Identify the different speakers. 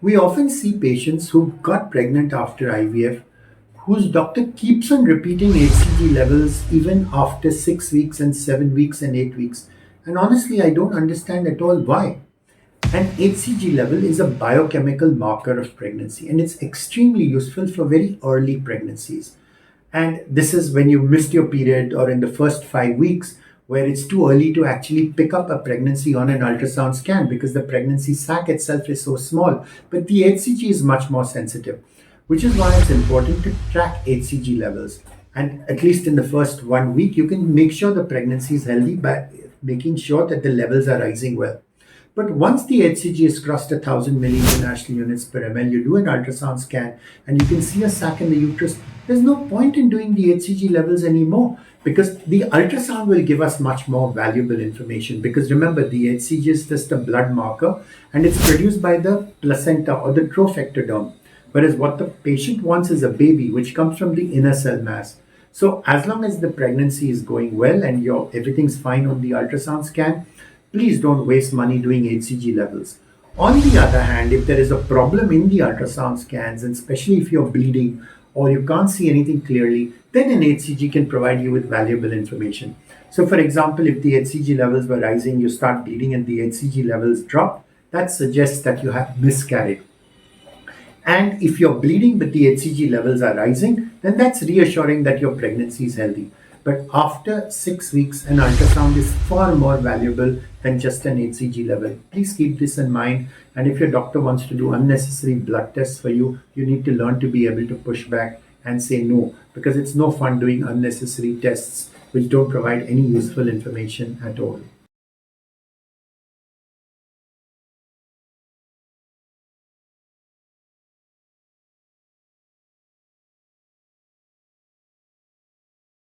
Speaker 1: We often see patients who got pregnant after IVF whose doctor keeps on repeating HCG levels even after 6 weeks and 7 weeks and 8 weeks. And honestly, I don't understand at all why. An HCG level is a biochemical marker of pregnancy and it's extremely useful for very early pregnancies. And this is when you missed your period or in the first 5 weeks, where it's too early to actually pick up a pregnancy on an ultrasound scan because the pregnancy sac itself is so small. But the HCG is much more sensitive, which is why it's important to track HCG levels. And at least in the first 1 week, you can make sure the pregnancy is healthy by making sure that the levels are rising well. But once the HCG has crossed 1000 milli-international units per ml, you do an ultrasound scan and you can see a sac in the uterus. There's no point in doing the HCG levels anymore because the ultrasound will give us much more valuable information. Because remember, the HCG is just a blood marker and it's produced by the placenta or the growth ectoderm. Whereas what the patient wants is a baby, which comes from the inner cell mass. So as long as the pregnancy is going well and everything's fine on the ultrasound scan, please don't waste money doing HCG levels. On the other hand, if there is a problem in the ultrasound scans, and especially if you're bleeding or you can't see anything clearly, then an HCG can provide you with valuable information. So, for example, if the HCG levels were rising, you start bleeding and the HCG levels drop, that suggests that you have miscarried. And if you're bleeding but the HCG levels are rising, then that's reassuring that your pregnancy is healthy. But after 6 weeks, an ultrasound is far more valuable than just an HCG level. Please keep this in mind. And if your doctor wants to do unnecessary blood tests for you, you need to learn to be able to push back and say no, because it's no fun doing unnecessary tests which don't provide any useful information at all.